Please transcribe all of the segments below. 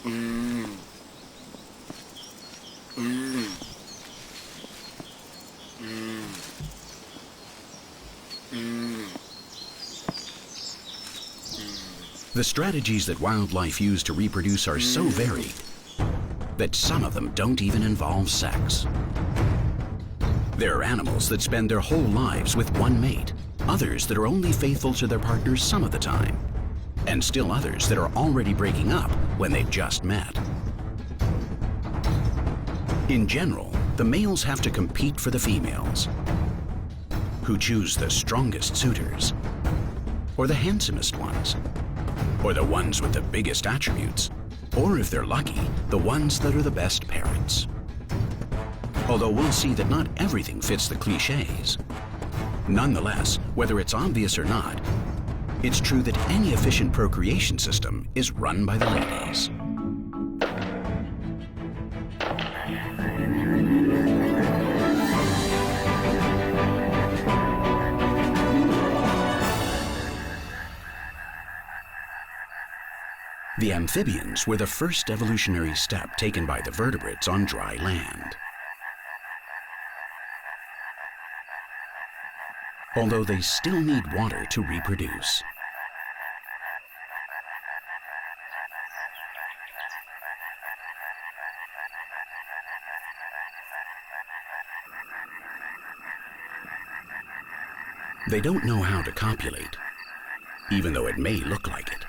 The strategies that wildlife use to reproduce are so varied that some of them don't even involve sex. There are animals that spend their whole lives with one mate, others that are only faithful to their partners some of the time, and still others that are already breaking up when they've just met. In general, the males have to compete for the females, who choose the strongest suitors, or the handsomest ones, or the ones with the biggest attributes, or if they're lucky, the ones that are the best parents. Although we'll see that not everything fits the cliches. Nonetheless, whether it's obvious or not, it's true that any efficient procreation system is run by the ladies. The amphibians were the first evolutionary step taken by the vertebrates on dry land. Although they still need water to reproduce. They don't know how to copulate, even though it may look like it.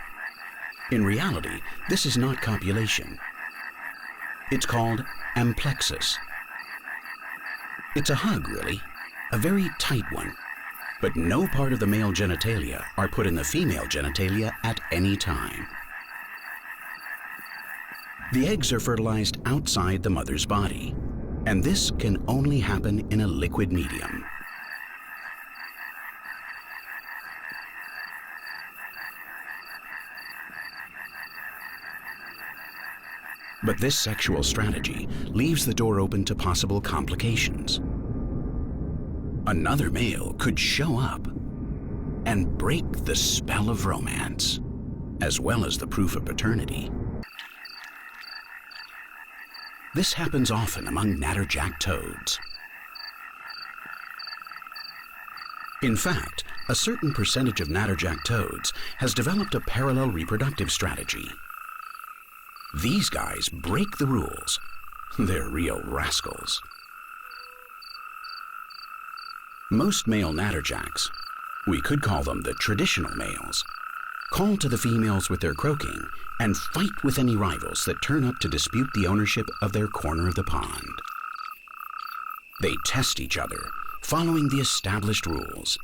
In reality, this is not copulation. It's called amplexus. It's a hug, really, a very tight one, but no part of the male genitalia are put in the female genitalia at any time. The eggs are fertilized outside the mother's body, and this can only happen in a liquid medium. But this sexual strategy leaves the door open to possible complications. Another male could show up and break the spell of romance, as well as the proof of paternity. This happens often among natterjack toads. In fact, a certain percentage of natterjack toads has developed a parallel reproductive strategy. These guys break the rules. They're real rascals. Most male natterjacks, we could call them the traditional males, call to the females with their croaking and fight with any rivals that turn up to dispute the ownership of their corner of the pond. They test each other, following the established rules.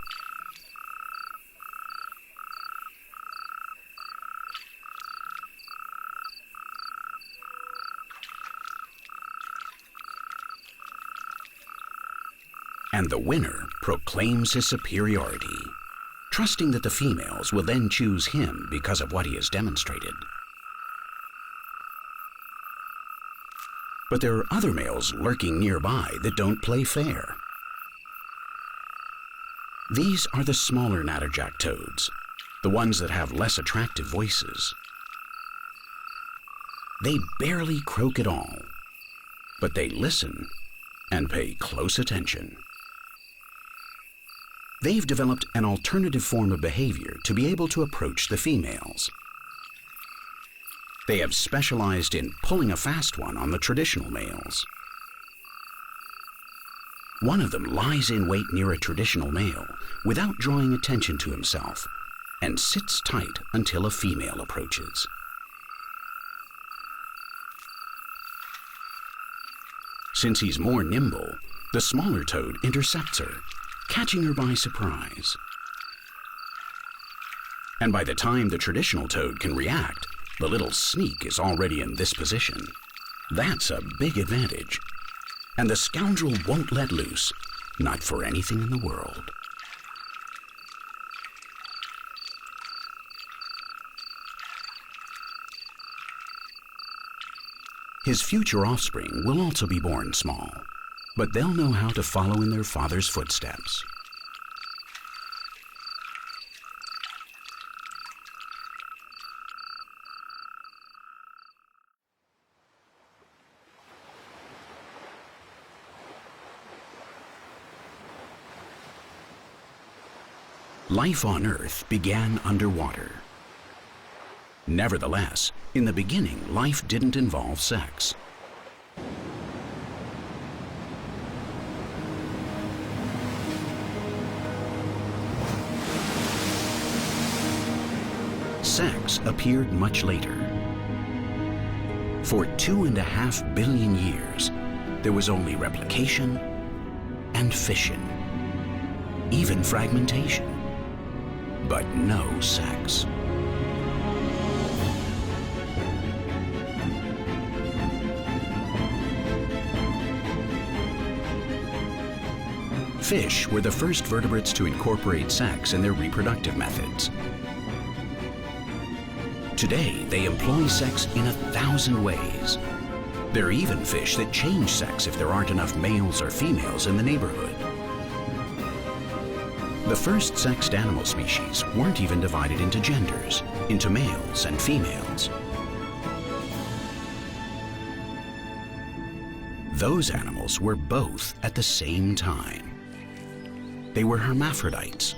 And the winner proclaims his superiority, trusting that the females will then choose him because of what he has demonstrated. But there are other males lurking nearby that don't play fair. These are the smaller natterjack toads, the ones that have less attractive voices. They barely croak at all, but they listen and pay close attention. They've developed an alternative form of behavior to be able to approach the females. They have specialized in pulling a fast one on the traditional males. One of them lies in wait near a traditional male without drawing attention to himself and sits tight until a female approaches. Since he's more nimble, the smaller toad intercepts her, catching her by surprise. And by the time the traditional toad can react, the little sneak is already in this position. That's a big advantage. And the scoundrel won't let loose, not for anything in the world. His future offspring will also be born small, but they'll know how to follow in their father's footsteps. Life on Earth began underwater. Nevertheless, in the beginning, life didn't involve sex. Sex appeared much later. For 2.5 billion years, there was only replication and fission, even fragmentation, but no sex. Fish were the first vertebrates to incorporate sex in their reproductive methods. Today, they employ sex in 1,000 ways. There are even fish that change sex if there aren't enough males or females in the neighborhood. The first sexed animal species weren't even divided into genders, into males and females. Those animals were both at the same time. They were hermaphrodites.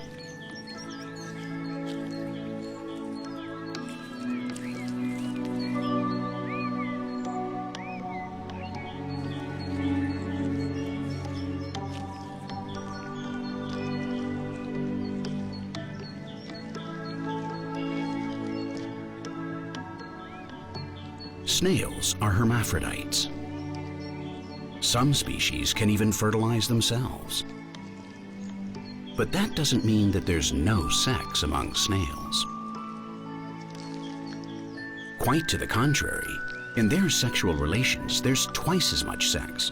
Snails are hermaphrodites. Some species can even fertilize themselves. But that doesn't mean that there's no sex among snails. Quite to the contrary, in their sexual relations, there's twice as much sex.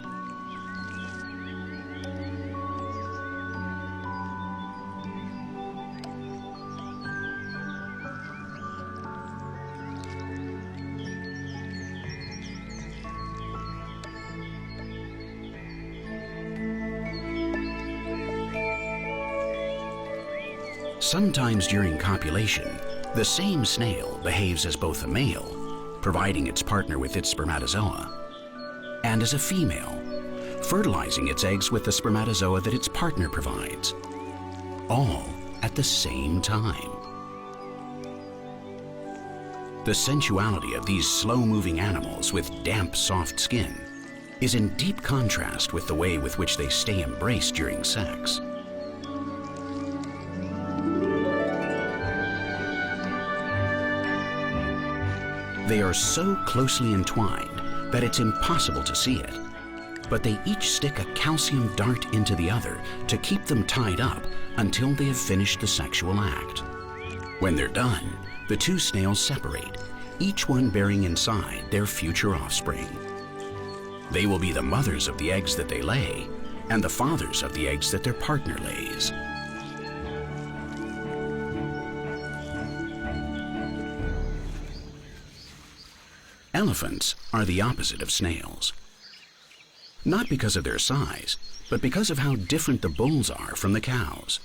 Sometimes during copulation, the same snail behaves as both a male, providing its partner with its spermatozoa, and as a female, fertilizing its eggs with the spermatozoa that its partner provides, all at the same time. The sensuality of these slow-moving animals with damp, soft skin is in deep contrast with the way with which they stay embraced during sex. They are so closely entwined that it's impossible to see it, but they each stick a calcium dart into the other to keep them tied up until they have finished the sexual act. When they're done, the two snails separate, each one bearing inside their future offspring. They will be the mothers of the eggs that they lay and the fathers of the eggs that their partner lays. Elephants are the opposite of snails. Not because of their size, but because of how different the bulls are from the cows.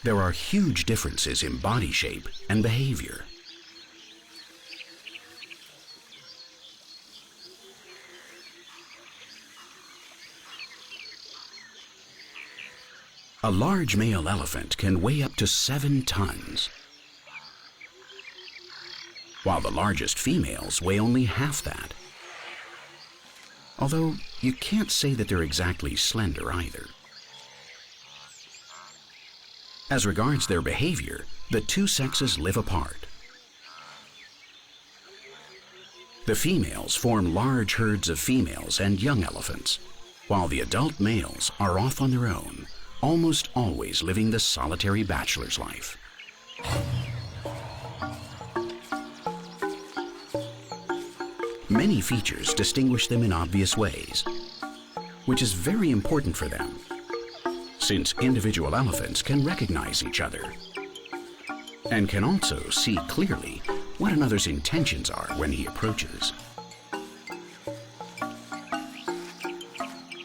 There are huge differences in body shape and behavior. A large male elephant can weigh up to 7 tons, while the largest females weigh only half that. Although you can't say that they're exactly slender either. As regards their behavior, the two sexes live apart. The females form large herds of females and young elephants, while the adult males are off on their own, almost always living the solitary bachelor's life. Many features distinguish them in obvious ways, which is very important for them, since individual elephants can recognize each other and can also see clearly what another's intentions are when he approaches.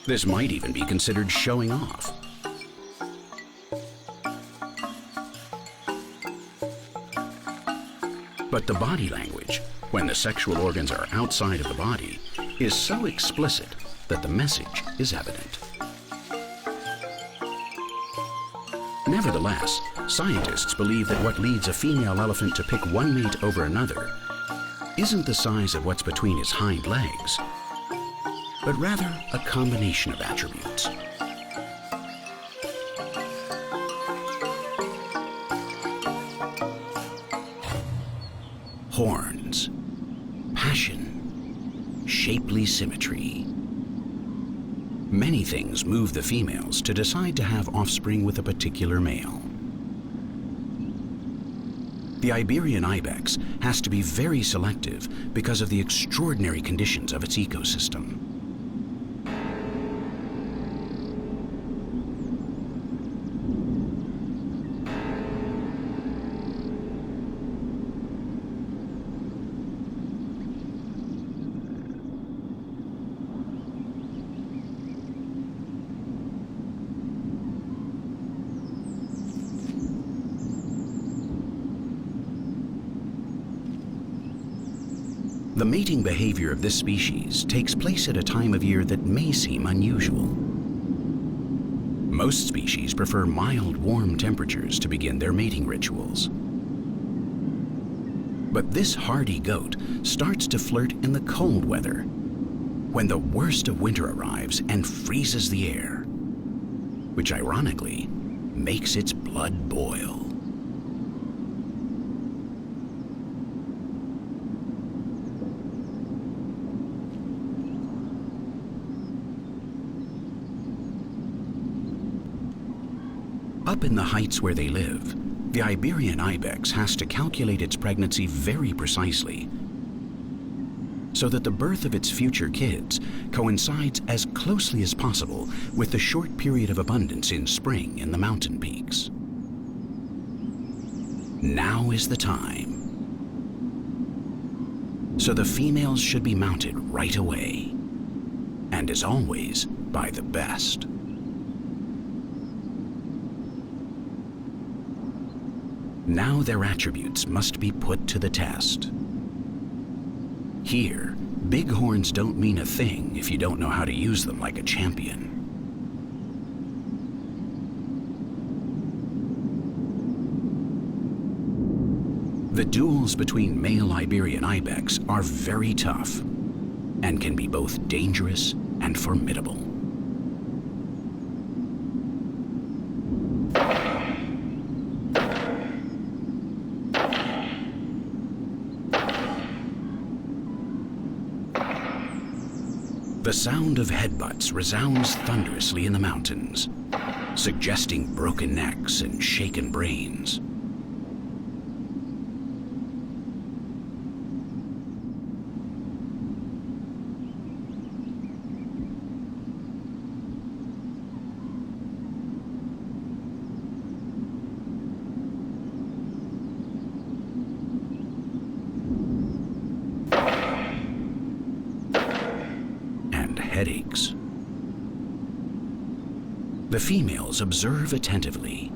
This might even be considered showing off. But the body language, when the sexual organs are outside of the body, is so explicit that the message is evident. Nevertheless, scientists believe that what leads a female elephant to pick one mate over another isn't the size of what's between his hind legs, but rather a combination of attributes. Horns, passion, shapely symmetry. Many things move the females to decide to have offspring with a particular male. The Iberian ibex has to be very selective because of the extraordinary conditions of its ecosystem. The mating behavior of this species takes place at a time of year that may seem unusual. Most species prefer mild, warm temperatures to begin their mating rituals. But this hardy goat starts to flirt in the cold weather, when the worst of winter arrives and freezes the air, which ironically makes its blood boil. Up in the heights where they live, the Iberian ibex has to calculate its pregnancy very precisely so that the birth of its future kids coincides as closely as possible with the short period of abundance in spring in the mountain peaks. Now is the time. So the females should be mounted right away, and as always, by the best. Now their attributes must be put to the test. Here, big horns don't mean a thing if you don't know how to use them like a champion. The duels between male Iberian ibex are very tough and can be both dangerous and formidable. The sound of headbutts resounds thunderously in the mountains, suggesting broken necks and shaken brains. Headaches. The females observe attentively.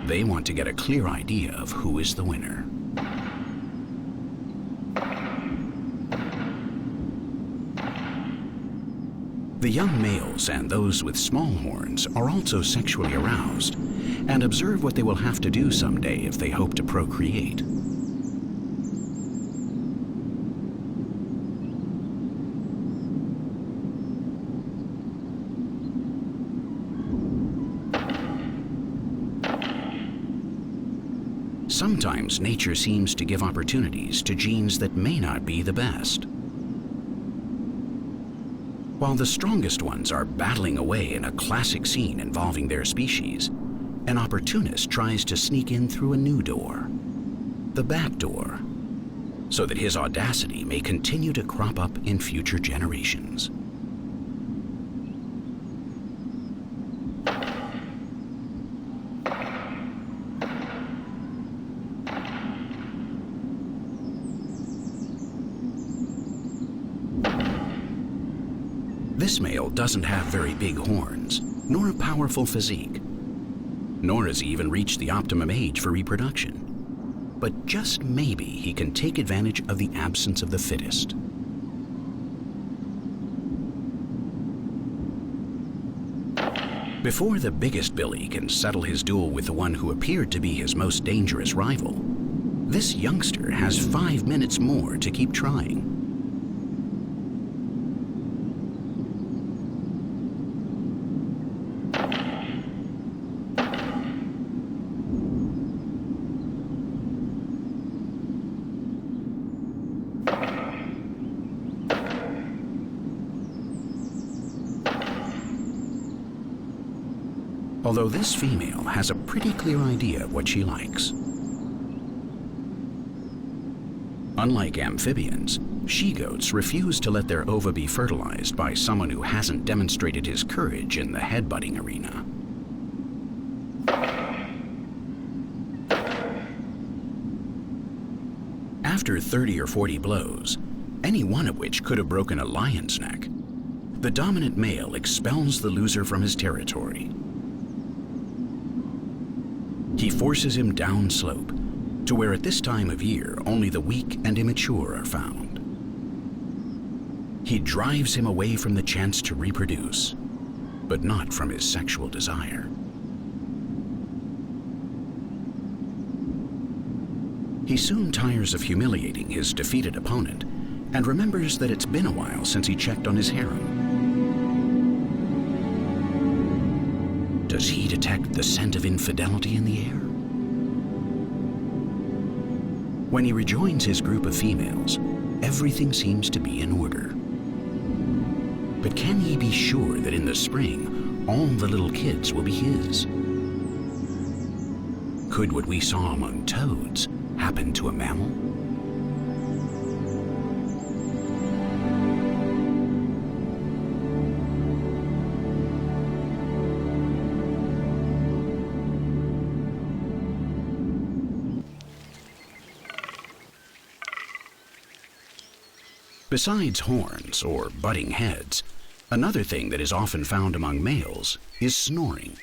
They want to get a clear idea of who is the winner. The young males and those with small horns are also sexually aroused and observe what they will have to do someday if they hope to procreate. Sometimes nature seems to give opportunities to genes that may not be the best. While the strongest ones are battling away in a classic scene involving their species, an opportunist tries to sneak in through a new door, the back door, so that his audacity may continue to crop up in future generations. This male doesn't have very big horns, nor a powerful physique, nor has he even reached the optimum age for reproduction. But just maybe he can take advantage of the absence of the fittest. Before the biggest Billy can settle his duel with the one who appeared to be his most dangerous rival, this youngster has 5 minutes more to keep trying. Although this female has a pretty clear idea of what she likes. Unlike amphibians, she-goats refuse to let their ova be fertilized by someone who hasn't demonstrated his courage in the headbutting arena. After 30 or 40 blows, any one of which could have broken a lion's neck, the dominant male expels the loser from his territory. He forces him downslope to where at this time of year only the weak and immature are found. He drives him away from the chance to reproduce, but not from his sexual desire. He soon tires of humiliating his defeated opponent and remembers that it's been a while since he checked on his harem. Does he detect the scent of infidelity in the air? When he rejoins his group of females, everything seems to be in order. But can he be sure that in the spring, all the little kids will be his? Could what we saw among toads happen to a mammal? Besides horns or butting heads, another thing that is often found among males is snoring.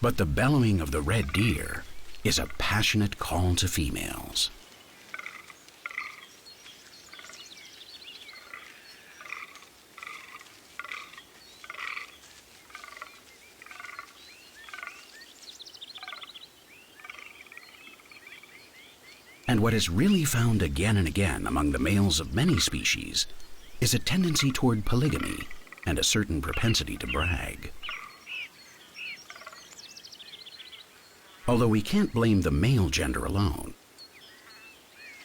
But the bellowing of the red deer is a passionate call to females. And what is really found again and again among the males of many species is a tendency toward polygamy and a certain propensity to brag. Although we can't blame the male gender alone.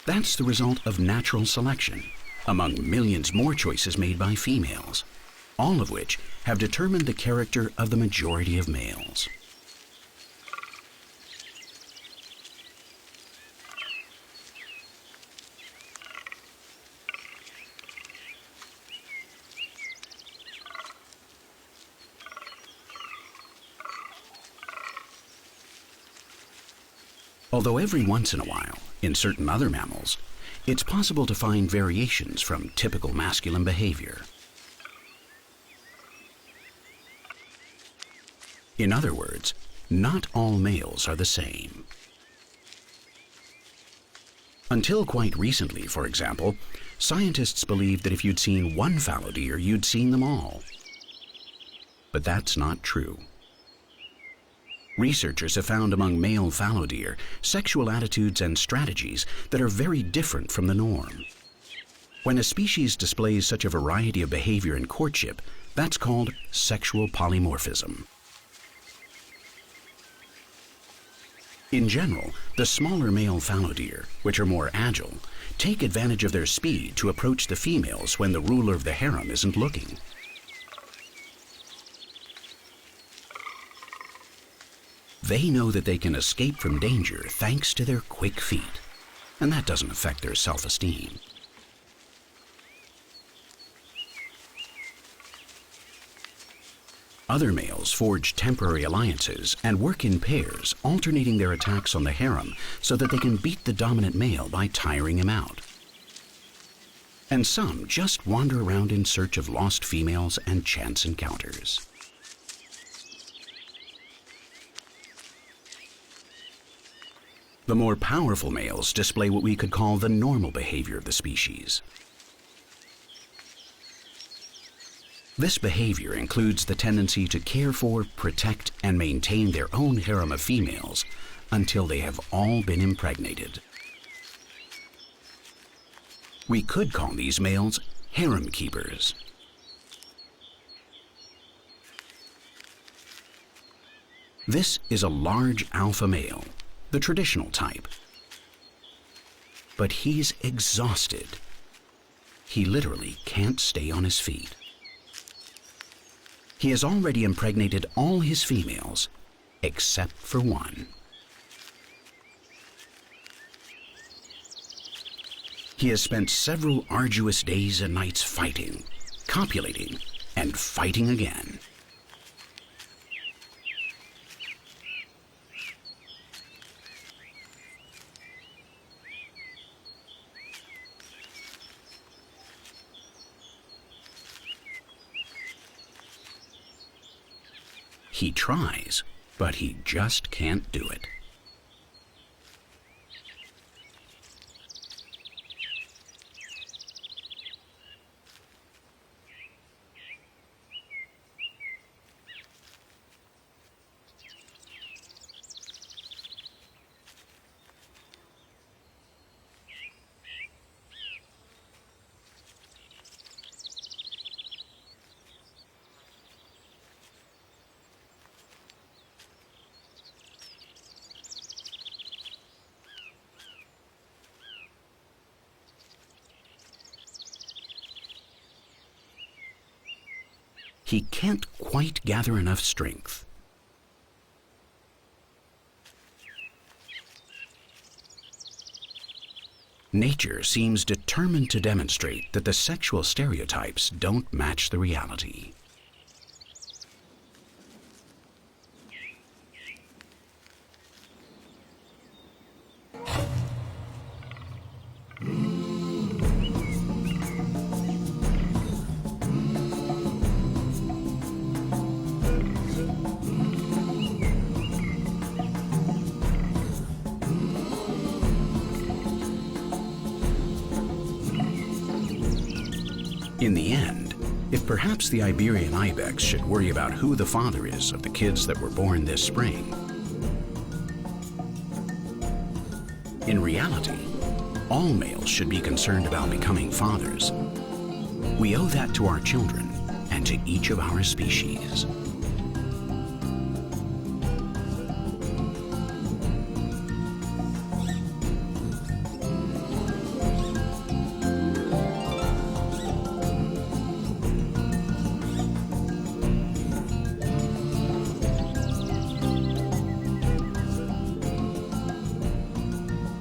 That's the result of natural selection among millions more choices made by females, all of which have determined the character of the majority of males. Although every once in a while, in certain other mammals, it's possible to find variations from typical masculine behavior. In other words, not all males are the same. Until quite recently, for example, scientists believed that if you'd seen one fallow deer, you'd seen them all. But that's not true. Researchers have found among male fallow deer sexual attitudes and strategies that are very different from the norm. When a species displays such a variety of behavior in courtship, that's called sexual polymorphism. In general, the smaller male fallow deer, which are more agile, take advantage of their speed to approach the females when the ruler of the harem isn't looking. They know that they can escape from danger thanks to their quick feet, and that doesn't affect their self-esteem. Other males forge temporary alliances and work in pairs, alternating their attacks on the harem so that they can beat the dominant male by tiring him out. And some just wander around in search of lost females and chance encounters. The more powerful males display what we could call the normal behavior of the species. This behavior includes the tendency to care for, protect, and maintain their own harem of females until they have all been impregnated. We could call these males harem keepers. This is a large alpha male, the traditional type. But he's exhausted. He literally can't stay on his feet. He has already impregnated all his females, except for one. He has spent several arduous days and nights fighting, copulating, and fighting again. He tries, but he just can't do it. He can't quite gather enough strength. Nature seems determined to demonstrate that the sexual stereotypes don't match the reality. In the end, if perhaps the Iberian ibex should worry about who the father is of the kids that were born this spring, in reality, all males should be concerned about becoming fathers. We owe that to our children and to each of our species.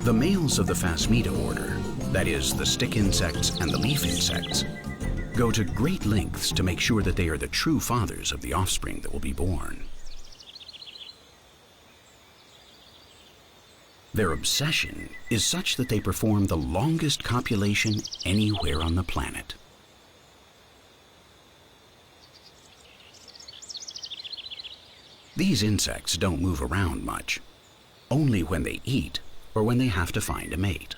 The males of the Phasmida order, that is, the stick insects and the leaf insects, go to great lengths to make sure that they are the true fathers of the offspring that will be born. Their obsession is such that they perform the longest copulation anywhere on the planet. These insects don't move around much, only when they eat or when they have to find a mate.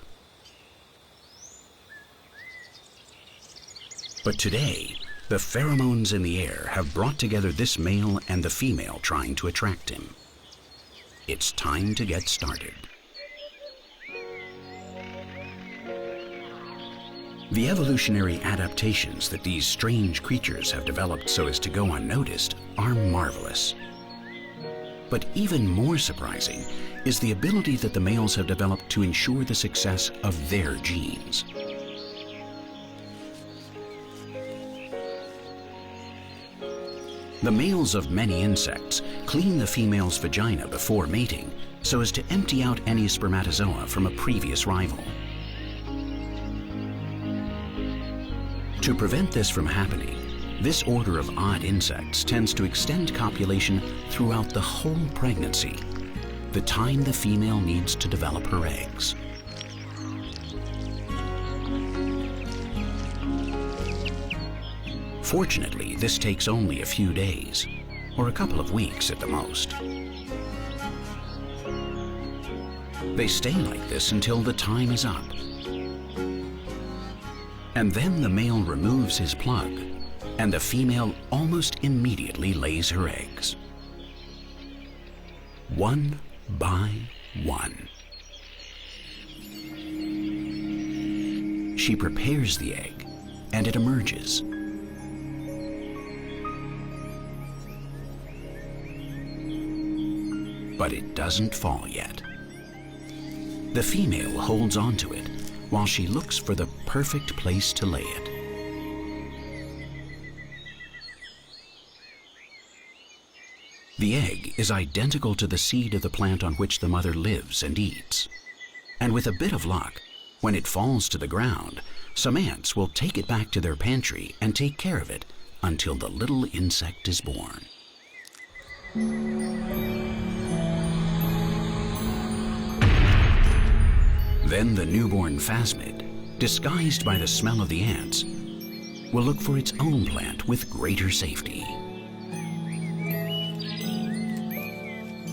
But today, the pheromones in the air have brought together this male and the female trying to attract him. It's time to get started. The evolutionary adaptations that these strange creatures have developed so as to go unnoticed are marvelous. But even more surprising is the ability that the males have developed to ensure the success of their genes. The males of many insects clean the female's vagina before mating so as to empty out any spermatozoa from a previous rival. To prevent this from happening, this order of odd insects tends to extend copulation throughout the whole pregnancy, the time the female needs to develop her eggs. Fortunately, this takes only a few days, or a couple of weeks at the most. They stay like this until the time is up. And then the male removes his plug, and the female almost immediately lays her eggs. One by one. She prepares the egg, and it emerges. But it doesn't fall yet. The female holds onto it while she looks for the perfect place to lay it. The egg is identical to the seed of the plant on which the mother lives and eats. And with a bit of luck, when it falls to the ground, some ants will take it back to their pantry and take care of it until the little insect is born. Then the newborn phasmid, disguised by the smell of the ants, will look for its own plant with greater safety.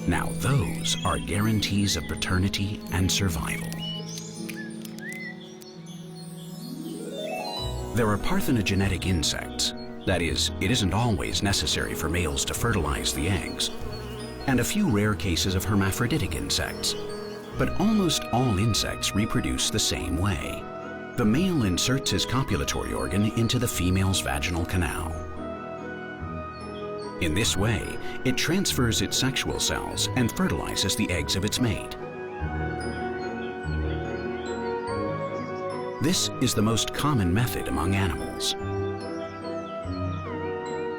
Now those are guarantees of paternity and survival. There are parthenogenetic insects. That is, it isn't always necessary for males to fertilize the eggs, and a few rare cases of hermaphroditic insects. But almost all insects reproduce the same way. The male inserts his copulatory organ into the female's vaginal canal. In this way, it transfers its sexual cells and fertilizes the eggs of its mate. This is the most common method among animals.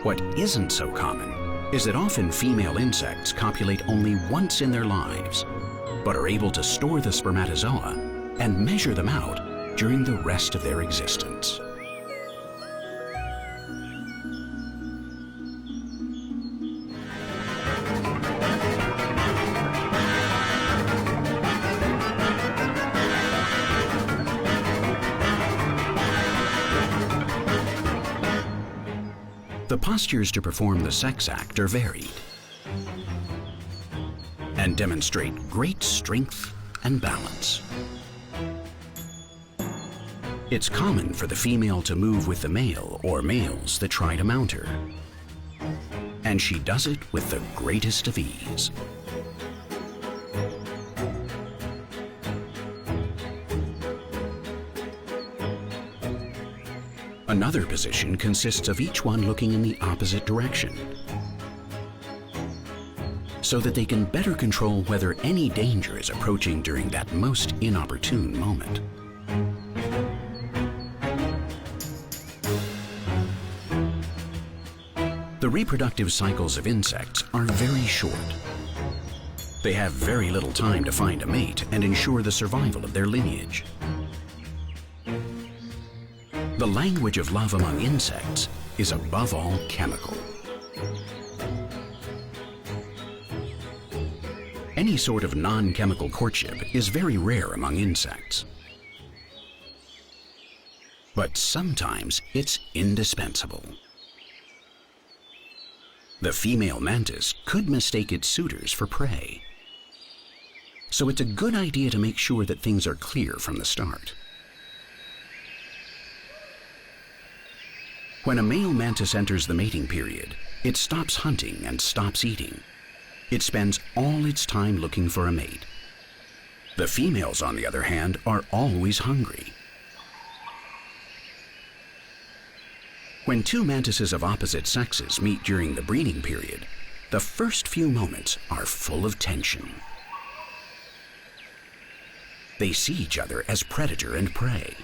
What isn't so common is that often female insects copulate only once in their lives, but are able to store the spermatozoa and measure them out during the rest of their existence. The postures to perform the sex act are varied and demonstrate great strength and balance. It's common for the female to move with the male or males that try to mount her, and she does it with the greatest of ease. Another position consists of each one looking in the opposite direction, so that they can better control whether any danger is approaching during that most inopportune moment. The reproductive cycles of insects are very short. They have very little time to find a mate and ensure the survival of their lineage. The language of love among insects is above all chemical. Any sort of non-chemical courtship is very rare among insects. But sometimes it's indispensable. The female mantis could mistake its suitors for prey. So it's a good idea to make sure that things are clear from the start. When a male mantis enters the mating period, it stops hunting and stops eating. It spends all its time looking for a mate. The females, on the other hand, are always hungry. When two mantises of opposite sexes meet during the breeding period, the first few moments are full of tension. They see each other as predator and prey.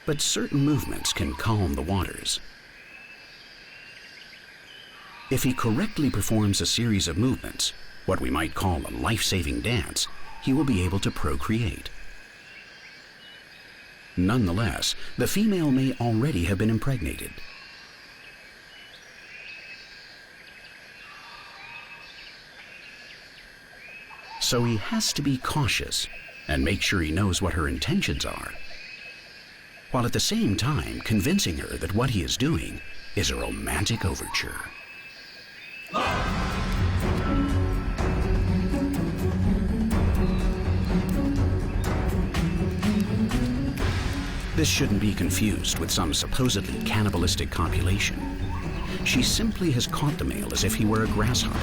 But certain movements can calm the waters. If he correctly performs a series of movements, what we might call a life-saving dance, he will be able to procreate. Nonetheless, the female may already have been impregnated. So he has to be cautious and make sure he knows what her intentions are, while at the same time convincing her that what he is doing is a romantic overture. This shouldn't be confused with some supposedly cannibalistic copulation. She simply has caught the male as if he were a grasshopper.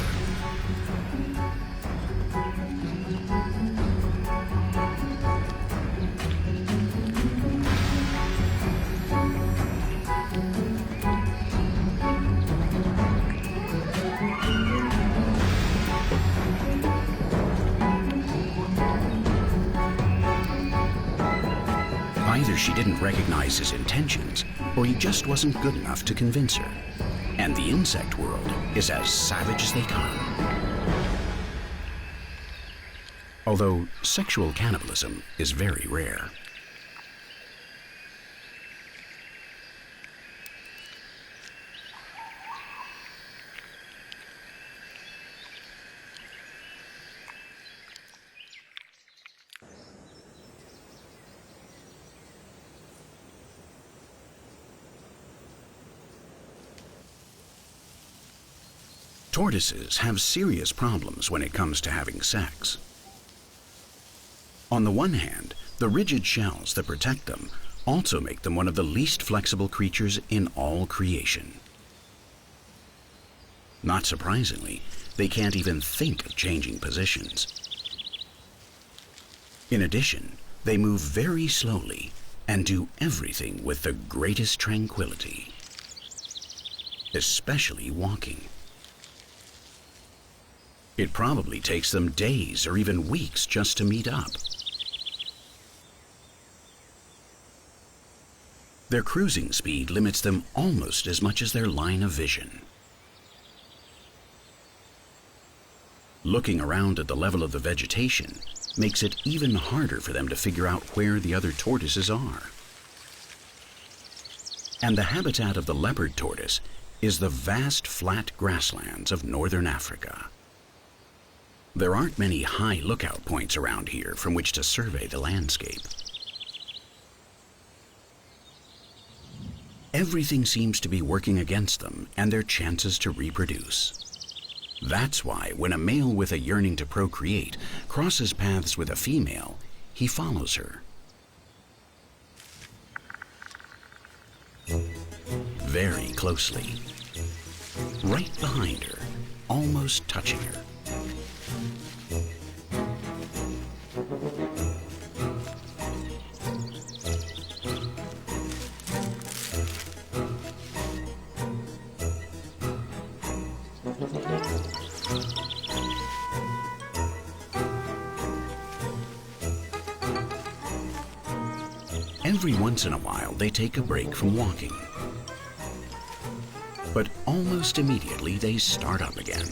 Either she didn't recognize his intentions, or he just wasn't good enough to convince her. And the insect world is as savage as they come. Although sexual cannibalism is very rare. Tortoises have serious problems when it comes to having sex. On the one hand, the rigid shells that protect them also make them one of the least flexible creatures in all creation. Not surprisingly, they can't even think of changing positions. In addition, they move very slowly and do everything with the greatest tranquility, especially walking. It probably takes them days or even weeks just to meet up. Their cruising speed limits them almost as much as their line of vision. Looking around at the level of the vegetation makes it even harder for them to figure out where the other tortoises are. And the habitat of the leopard tortoise is the vast flat grasslands of northern Africa. There aren't many high lookout points around here from which to survey the landscape. Everything seems to be working against them and their chances to reproduce. That's why when a male with a yearning to procreate crosses paths with a female, he follows her. Very closely. Right behind her, almost touching her. Every once in a while, they take a break from walking. But almost immediately, they start up again.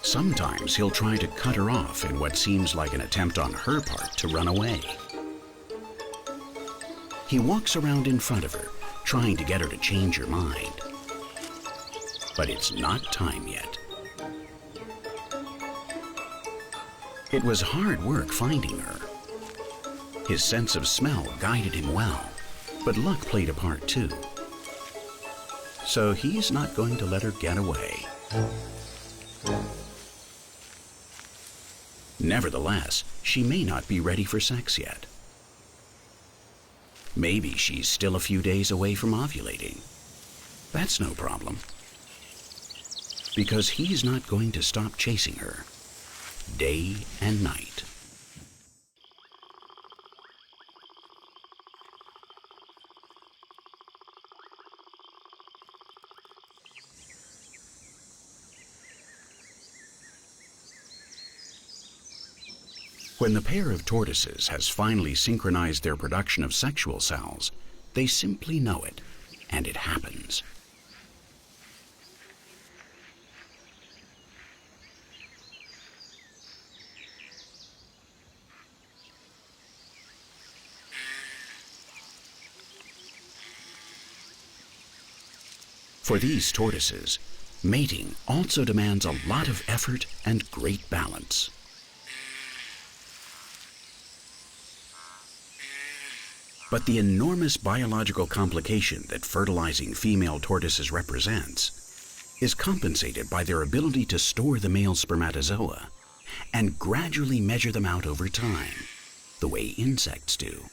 Sometimes he'll try to cut her off in what seems like an attempt on her part to run away. He walks around in front of her, trying to get her to change her mind. But it's not time yet. It was hard work finding her. His sense of smell guided him well, but luck played a part too. So he's not going to let her get away. Nevertheless, she may not be ready for sex yet. Maybe she's still a few days away from ovulating. That's no problem. Because he's not going to stop chasing her, day and night. When the pair of tortoises has finally synchronized their production of sexual cells, they simply know it, and it happens. For these tortoises, mating also demands a lot of effort and great balance. But the enormous biological complication that fertilizing female tortoises represents is compensated by their ability to store the male spermatozoa and gradually measure them out over time, the way insects do.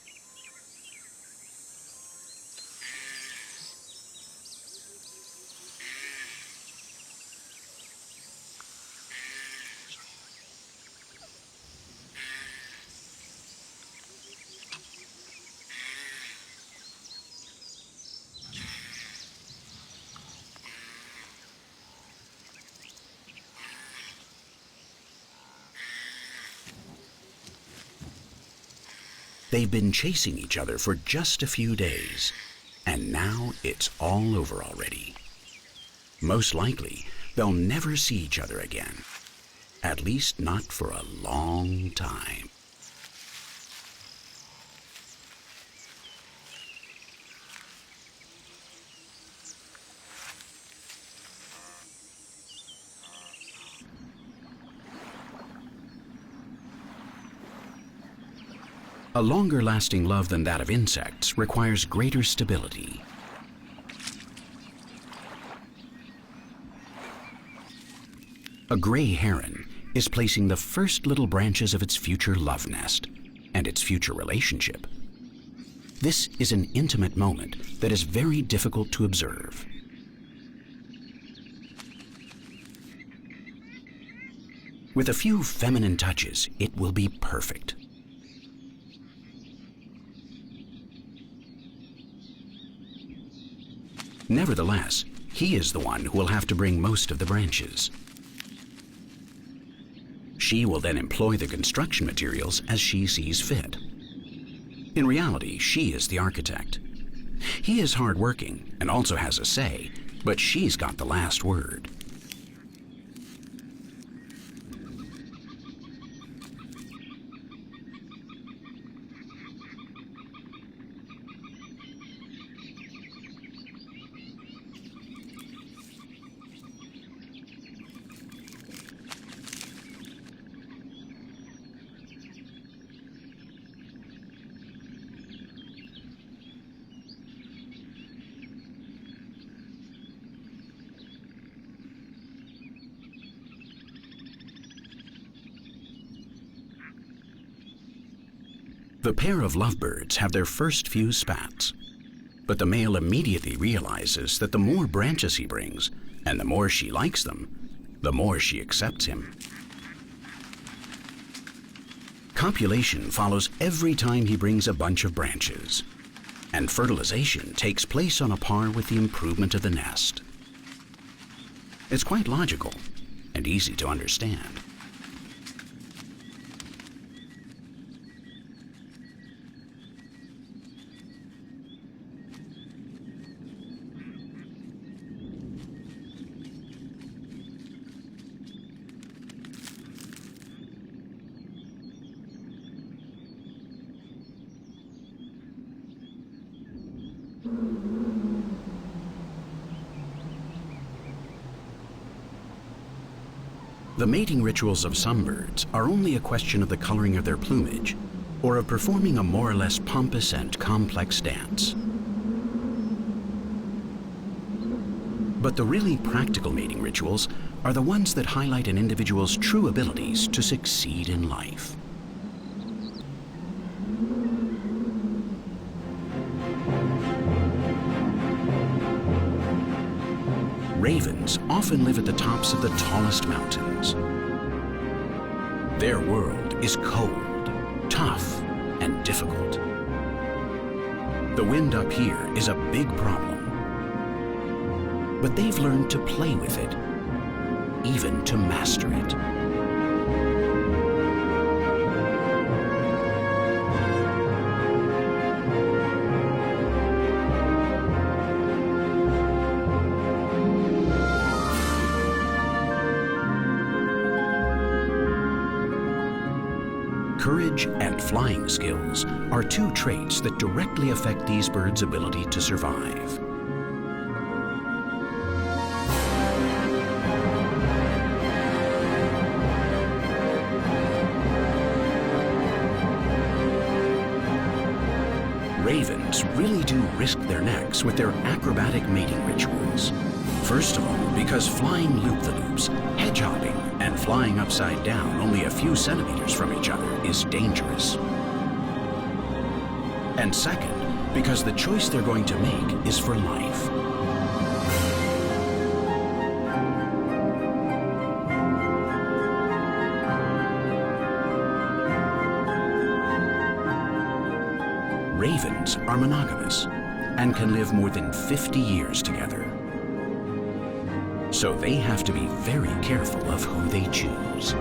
They've been chasing each other for just a few days, and now it's all over already. Most likely, they'll never see each other again, at least not for a long time. A longer-lasting love than that of insects requires greater stability. A gray heron is placing the first little branches of its future love nest and its future relationship. This is an intimate moment that is very difficult to observe. With a few feminine touches, it will be perfect. Nevertheless, he is the one who will have to bring most of the branches. She will then employ the construction materials as she sees fit. In reality, she is the architect. He is hardworking and also has a say, but she's got the last word. The pair of lovebirds have their first few spats, but the male immediately realizes that the more branches he brings, and the more she likes them, the more she accepts him. Copulation follows every time he brings a bunch of branches, and fertilization takes place on a par with the improvement of the nest. It's quite logical and easy to understand. The mating rituals of some birds are only a question of the coloring of their plumage, or of performing a more or less pompous and complex dance. But the really practical mating rituals are the ones that highlight an individual's true abilities to succeed in life. Ravens often live at the tops of the tallest mountains. Their world is cold, tough, and difficult. The wind up here is a big problem, but they've learned to play with it, even to master it. Courage and flying skills are two traits that directly affect these birds' ability to survive. Ravens really do risk their necks with their acrobatic mating rituals. First of all, because flying loop-the-loops, hedgehogging, and flying upside down only a few centimeters from each other is dangerous. And second, because the choice they're going to make is for life. Ravens are monogamous and can live more than 50 years together. So they have to be very careful of who they choose.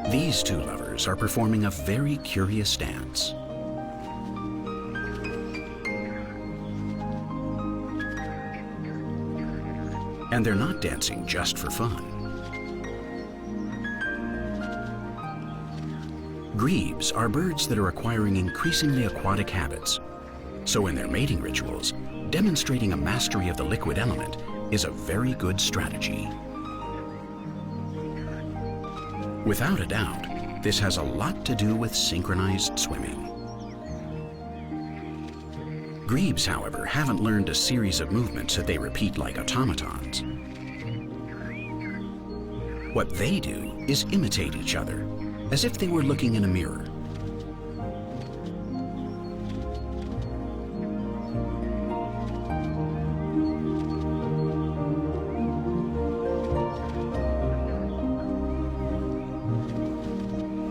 These two lovers are performing a very curious dance. And they're not dancing just for fun. Grebes are birds that are acquiring increasingly aquatic habits. So in their mating rituals, demonstrating a mastery of the liquid element is a very good strategy. Without a doubt, this has a lot to do with synchronized swimming. Grebes, however, haven't learned a series of movements that they repeat like automatons. What they do is imitate each other, as if they were looking in a mirror.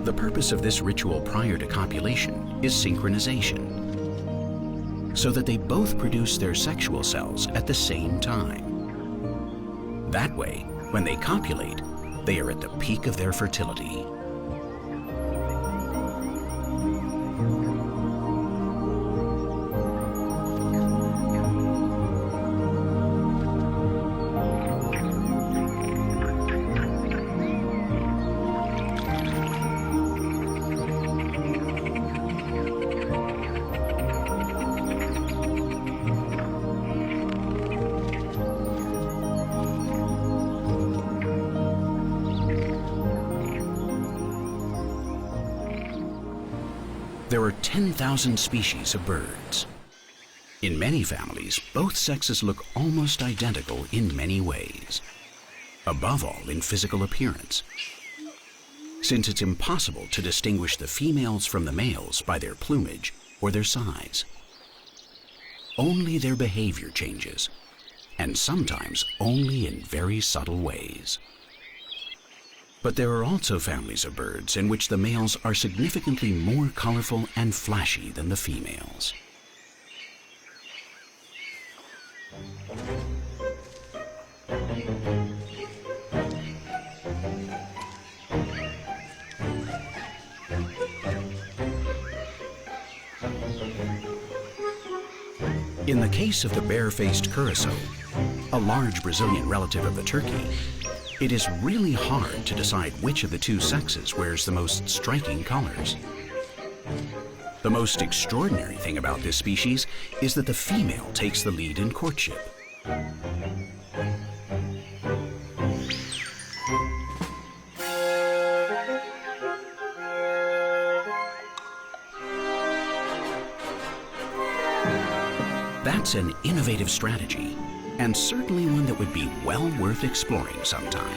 The purpose of this ritual prior to copulation is synchronization, so that they both produce their sexual cells at the same time. That way, when they copulate, they are at the peak of their fertility. There are 10,000 species of birds. In many families, both sexes look almost identical in many ways, above all in physical appearance, since it's impossible to distinguish the females from the males by their plumage or their size. Only their behavior changes, and sometimes only in very subtle ways. But there are also families of birds in which the males are significantly more colorful and flashy than the females. In the case of the bare-faced curassow, a large Brazilian relative of the turkey, it is really hard to decide which of the two sexes wears the most striking colors. The most extraordinary thing about this species is that the female takes the lead in courtship. That's an innovative strategy, and certainly one that would be well worth exploring sometime.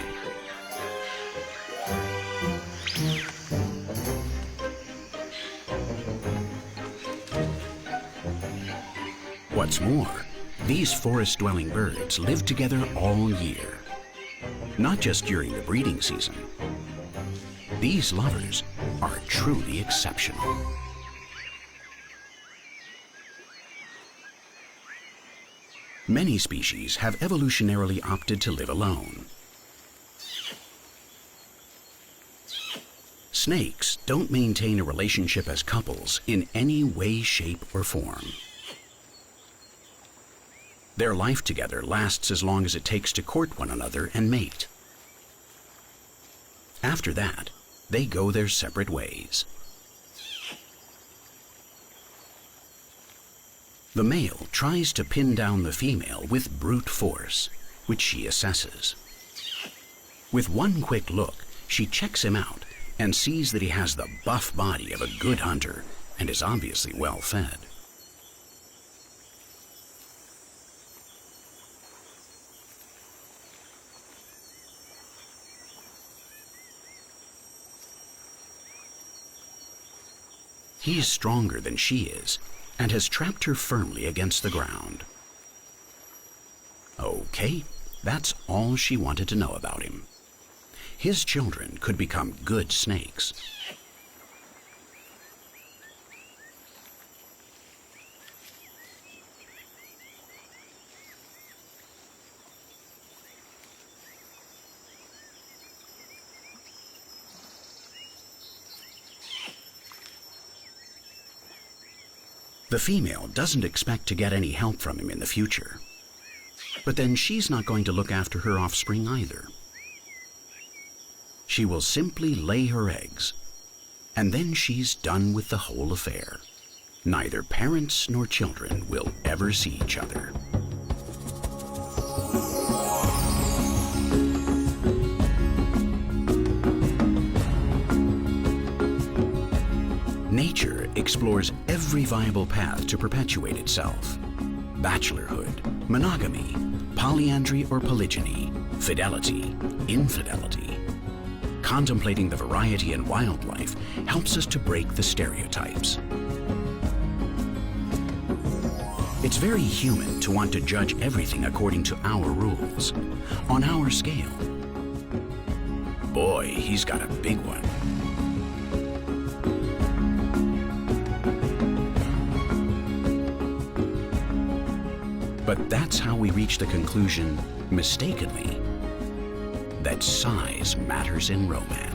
What's more, these forest-dwelling birds live together all year, not just during the breeding season. These lovers are truly exceptional. Many species have evolutionarily opted to live alone. Snakes don't maintain a relationship as couples in any way, shape, or form. Their life together lasts as long as it takes to court one another and mate. After that, they go their separate ways. The male tries to pin down the female with brute force, which she assesses. With one quick look, she checks him out and sees that he has the buff body of a good hunter and is obviously well fed. He's stronger than she is and has trapped her firmly against the ground. Okay, that's all she wanted to know about him. His children could become good snakes. The female doesn't expect to get any help from him in the future. But then she's not going to look after her offspring either. She will simply lay her eggs, and then she's done with the whole affair. Neither parents nor children will ever see each other. Nature explores every viable path to perpetuate itself. Bachelorhood, monogamy, polyandry or polygyny, fidelity, infidelity. Contemplating the variety in wildlife helps us to break the stereotypes. It's very human to want to judge everything according to our rules, on our scale. Boy, he's got a big one. But that's how we reach the conclusion, mistakenly, that size matters in romance.